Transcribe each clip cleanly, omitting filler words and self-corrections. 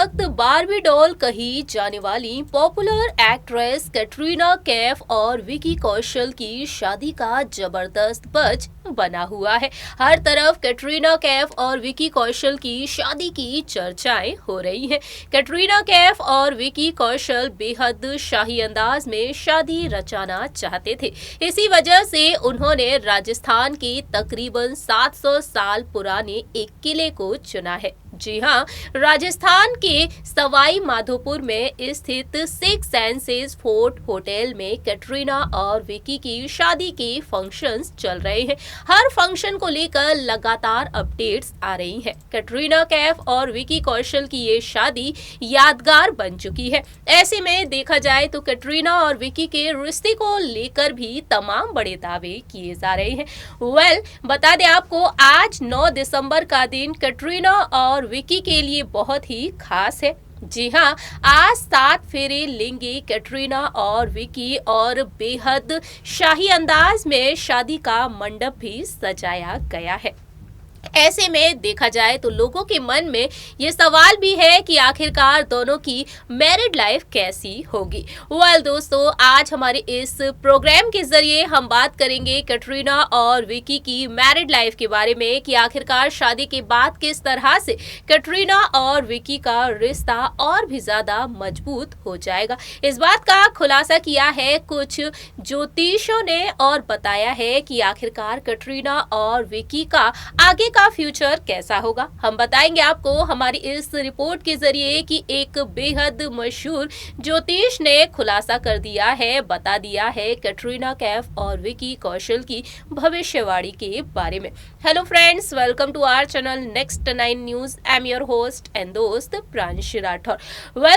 वक्त Barbie doll कही जाने वाली पॉपुलर एक्ट्रेस कैटरीना कैफ और विकी कौशल की शादी का जबरदस्त बज बना हुआ है। हर तरफ कैटरीना कैफ और विकी कौशल की शादी की चर्चाएं हो रही हैं। कैटरीना कैफ और विकी कौशल बेहद शाही अंदाज में शादी रचाना चाहते थे। इसी वजह से उन्होंने राजस्थान के तकरीबन 700 साल पुराने एक किले को चुना है। जी हाँ, राजस्थान के सवाई माधोपुर में स्थित सिक्स सेंसेस फोर्ट होटल में कैटरीना और विकी की शादी के फंक्शंस चल रहे हैं। हर फंक्शन को लेकर लगातार अपडेट्स आ रही हैं। कैटरीना कैफ और विकी कौशल की ये शादी यादगार बन चुकी है। ऐसे में देखा जाए तो कैटरीना और विकी के रिश्ते को लेकर भी तमाम बड़े दावे किए जा रहे हैं। बता दें आपको, आज 9 दिसंबर का दिन कैटरीना और विकी के लिए बहुत ही खास है। जी हाँ, आज 7 फेरे लेंगे कैटरीना और विकी और बेहद शाही अंदाज में शादी का मंडप भी सजाया गया है। ऐसे में देखा जाए तो लोगों के मन में ये सवाल भी है कि आखिरकार दोनों की मैरिड लाइफ कैसी होगी। दोस्तों, आज हमारे इस प्रोग्राम के जरिए हम बात करेंगे कैटरीना और विकी की मैरिड लाइफ के बारे में कि आखिरकार शादी के बाद किस तरह से कैटरीना और विकी का रिश्ता और भी ज्यादा मजबूत हो जाएगा। इस बात का खुलासा किया है कुछ ज्योतिषों ने और बताया है कि आखिरकार कैटरीना और विकी का आगे का फ्यूचर कैसा होगा। हम बताएंगे आपको हमारी इस रिपोर्ट के जरिए कि एक बेहद मशहूर ज्योतिष ने खुलासा कर दिया है, बता दिया है कैटरीना कैफ और विकी कौशल की भविष्यवाणी के बारे में। Hello friends, welcome to our channel next 9 news. I am your host and दोस्त प्रांशु राठौर।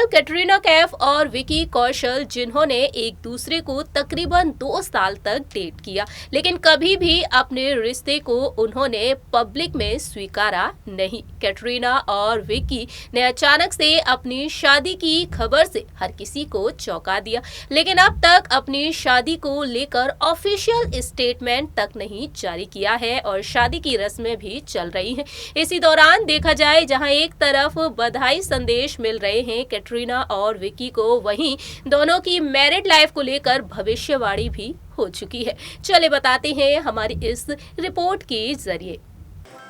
कैटरीना कैफ और विकी कौशल जिन्होंने एक दूसरे को तकरीबन 2 साल तक डेट किया, लेकिन कभी भी अपने रिश्ते को उन्होंने पब्लिक में स्वीकारा नहीं। कैटरीना और विकी ने अचानक से अपनी शादी की खबर से हर किसी को चौंका दिया, लेकिन अब तक अपनी शादी को लेकर ऑफिशियल स्टेटमेंट तक नहीं जारी किया है और शादी की रस्में भी चल रही हैं। इसी दौरान देखा जाए जहां एक तरफ बधाई संदेश मिल रहे हैं कैटरीना और विकी को, वहीं दोनों की मैरिड लाइफ को लेकर भविष्यवाणी भी हो चुकी है। चले बताते हैं हमारी इस रिपोर्ट के जरिए।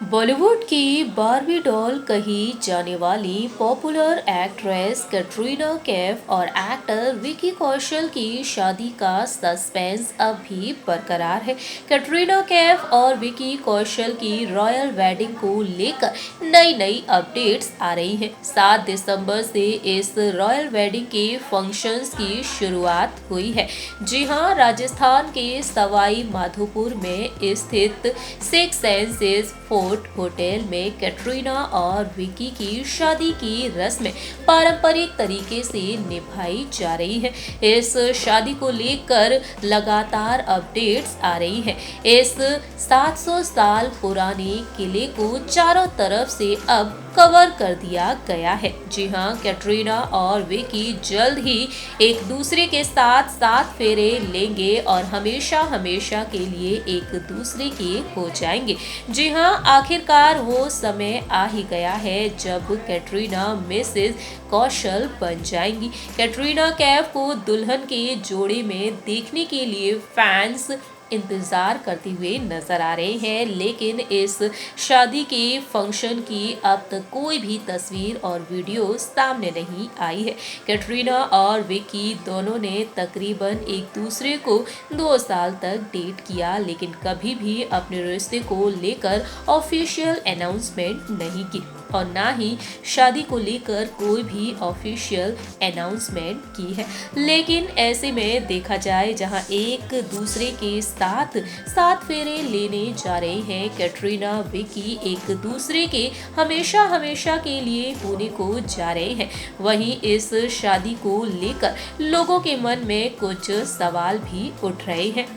बॉलीवुड की बारबी डॉल कही जाने वाली पॉपुलर एक्ट्रेस कैटरीना कैफ और एक्टर विकी कौशल की शादी का सस्पेंस अब भी बरकरार है। कैटरीना कैफ और विकी कौशल की रॉयल वेडिंग को लेकर नई अपडेट्स आ रही हैं। 7 दिसंबर से इस रॉयल वेडिंग के फंक्शंस की शुरुआत हुई है। जी हाँ, राजस्थान के सवाई माधोपुर में स्थित सिक्स सेंसेस फोर्ट होटल में कैटरीना और विकी की शादी की रस्में पारंपरिक तरीके से निभाई जा रही है। इस शादी को लेकर लगातार अपडेट्स आ रही हैं। इस 700 साल पुराने किले को चारों तरफ से अब कवर कर दिया गया है। जी हाँ, कैटरीना और विकी जल्द ही एक दूसरे के साथ 7 फेरे लेंगे और हमेशा के लिए एक दूसरे के हो जाएंगे। जी हाँ, आखिरकार वो समय आ ही गया है जब कैटरीना मिसेस कौशल बन जाएंगी। कैटरीना कैफ को दुल्हन के जोड़े में देखने के लिए फैंस इंतजार करते हुए नजर आ रहे हैं, लेकिन इस शादी के फंक्शन की अब तक कोई भी तस्वीर और वीडियो सामने नहीं आई है। कैटरीना और विकी दोनों ने तकरीबन एक दूसरे को 2 साल तक डेट किया, लेकिन कभी भी अपने रिश्ते को लेकर ऑफिशियल अनाउंसमेंट नहीं की और ना ही शादी को लेकर कोई भी ऑफिशियल अनाउंसमेंट की है। लेकिन ऐसे में देखा जाए जहां एक दूसरे के साथ 7 फेरे लेने जा रहे हैं कैटरीना विकी, एक दूसरे के हमेशा के लिए होने को जा रहे हैं, वहीं इस शादी को लेकर लोगों के मन में कुछ सवाल भी उठ रहे हैं।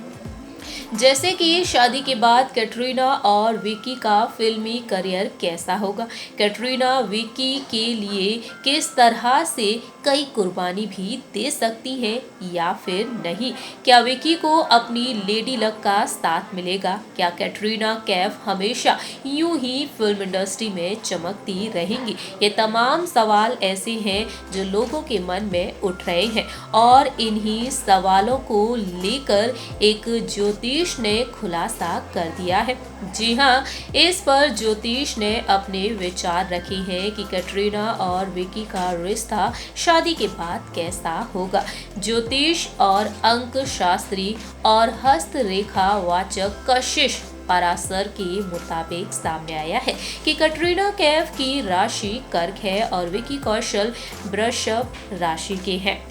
जैसे कि शादी के बाद कैटरीना और विकी का फिल्मी करियर कैसा होगा, कैटरीना विकी के लिए किस तरह से कई कुर्बानी भी दे सकती हैं या फिर नहीं, क्या विकी को अपनी लेडी लक का साथ मिलेगा, क्या कैटरीना कैफ हमेशा यूं ही फिल्म इंडस्ट्री में चमकती रहेंगी। ये तमाम सवाल ऐसे हैं जो लोगों के मन में उठ रहे हैं और इन्हीं सवालों को लेकर एक ज्योतिष ने खुलासा कर दिया है। जी हाँ, इस पर ज्योतिष ने अपने विचार रखे हैं कि कैटरीना और विकी का रिश्ता शादी के बाद कैसा होगा। ज्योतिष और अंक शास्त्री और हस्तरेखा वाचक कशिश पराशर के मुताबिक सामने आया है कि कैटरीना कैफ की राशि कर्क है और विकी कौशल वृषभ राशि के हैं।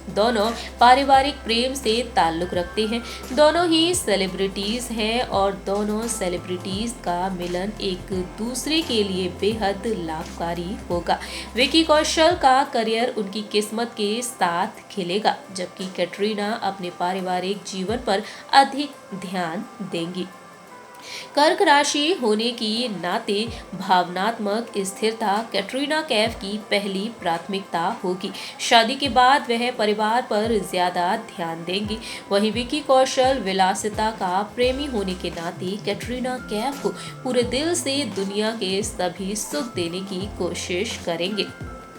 दोनों पारिवारिक प्रेम से ताल्लुक रखते हैं, दोनों ही सेलिब्रिटीज हैं और दोनों सेलिब्रिटीज का मिलन एक दूसरे के लिए बेहद लाभकारी होगा। विकी कौशल का करियर उनकी किस्मत के साथ खिलेगा, जबकि कैटरीना अपने पारिवारिक जीवन पर अधिक ध्यान देंगी। कर्क राशि होने की नाते भावनात्मक स्थिरता कैटरीना कैफ की पहली प्राथमिकता होगी। शादी के बाद वह परिवार पर ज्यादा ध्यान देंगी। वहीं विकी कौशल विलासिता का प्रेमी होने के नाते कैटरीना कैफ को पूरे दिल से दुनिया के सभी सुख देने की कोशिश करेंगे।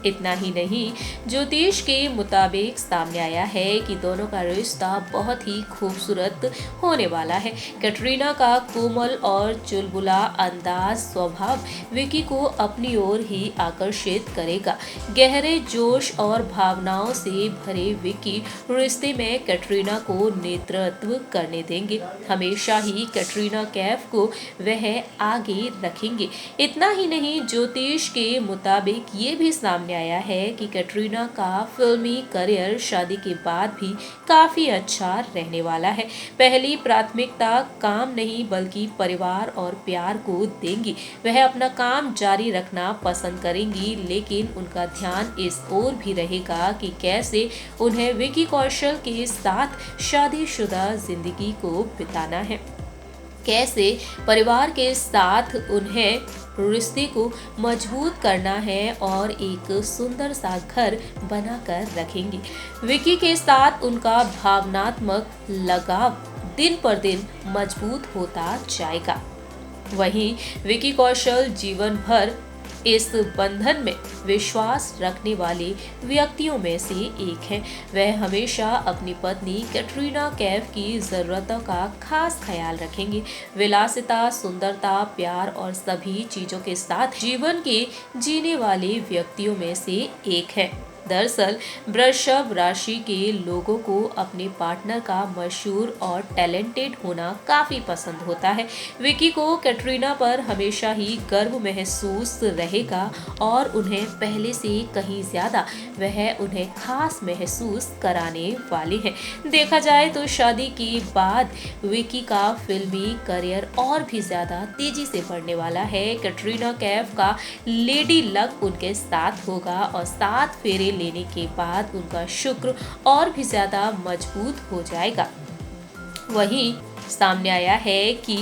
इतना ही नहीं, ज्योतिष के मुताबिक सामने आया है कि दोनों का रिश्ता बहुत ही खूबसूरत होने वाला है। कैटरीना का कोमल और चुलबुला अंदाज स्वभाव विकी को अपनी ओर ही आकर्षित करेगा। गहरे जोश और भावनाओं से भरे विकी रिश्ते में कैटरीना को नेतृत्व करने देंगे। हमेशा ही कैटरीना कैफ को वह आगे रखेंगे। इतना ही नहीं, ज्योतिष के मुताबिक ये भी सामने आया है कि कैटरीना का फिल्मी करियर शादी के बाद भी काफी अच्छा रहने वाला है। पहली प्राथमिकता काम नहीं बल्कि परिवार और प्यार को देंगी। वह अपना काम जारी रखना पसंद करेंगी, लेकिन उनका ध्यान इस ओर भी रहेगा कि कैसे उन्हें विकी कौशल के साथ शादीशुदा जिंदगी को बिताना है, कैसे परिवार के साथ उन्हें रिश्ते को मजबूत करना है और एक सुंदर सा घर बनाकर रखेंगे। विकी के साथ उनका भावनात्मक लगाव दिन पर दिन मजबूत होता जाएगा। वहीं विकी कौशल जीवन भर इस बंधन में विश्वास रखने वाले व्यक्तियों में से एक हैं। वह हमेशा अपनी पत्नी कैटरीना कैफ की ज़रूरतों का खास ख्याल रखेंगे। विलासिता, सुंदरता, प्यार और सभी चीज़ों के साथ जीवन के जीने वाले व्यक्तियों में से एक है। दरअसल वृषभ राशि के लोगों को अपने पार्टनर का मशहूर और टैलेंटेड होना काफी पसंद होता है। विकी को कैटरीना पर हमेशा ही गर्व महसूस रहेगा और उन्हें पहले से कहीं ज्यादा वह उन्हें खास महसूस कराने वाले हैं। देखा जाए तो शादी के बाद विकी का फिल्मी करियर और भी ज्यादा तेजी से बढ़ने वाला है। कैटरीना कैफ का लेडी लक उनके साथ होगा और 7 फेरे लेने के बाद उनका शुक्र और भी ज्यादा मजबूत हो जाएगा। वहीं सामने आया है कि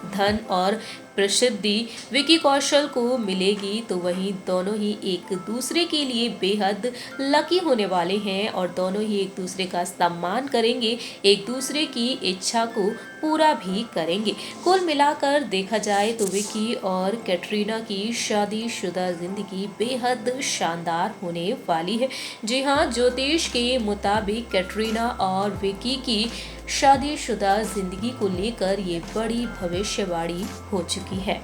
धन और प्रसिद्धि विकी कौशल को मिलेगी, तो वहीं दोनों ही एक दूसरे के लिए बेहद लकी होने वाले हैं और दोनों ही एक दूसरे का सम्मान करेंगे, एक दूसरे की इच्छा को पूरा भी करेंगे। कुल मिलाकर देखा जाए तो विकी और कैटरीना की शादीशुदा जिंदगी बेहद शानदार होने वाली है। जी हाँ, ज्योतिष के मुताबिक कैटरीना और विकी की शादीशुदा जिंदगी को लेकर ये बड़ी भविष्यवाणी हो चुकी है।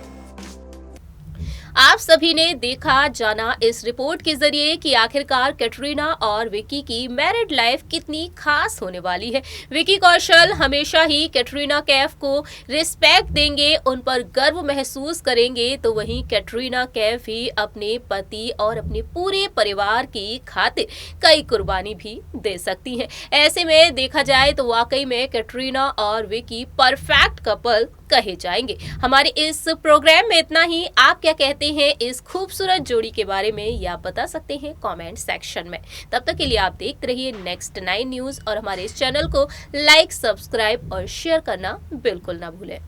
आप सभी ने देखा जाना इस रिपोर्ट के जरिए कि आखिरकार कैटरीना और विकी की मैरिड लाइफ कितनी खास होने वाली है। विकी कौशल हमेशा ही कैटरीना कैफ को रिस्पेक्ट देंगे, उन पर गर्व महसूस करेंगे, तो वहीं कैटरीना कैफ ही अपने पति और अपने पूरे परिवार की खातिर कई कुर्बानी भी दे सकती हैं। ऐसे में देखा जाए तो वाकई में कैटरीना और विकी परफेक्ट कपल कहे जाएंगे। हमारे इस प्रोग्राम में इतना ही। आप क्या कहते हैं इस खूबसूरत जोड़ी के बारे में, या बता सकते हैं कमेंट सेक्शन में। तब तक के लिए आप देखते रहिए नेक्स्ट 9 न्यूज और हमारे इस चैनल को लाइक, सब्सक्राइब और शेयर करना बिल्कुल ना भूलें।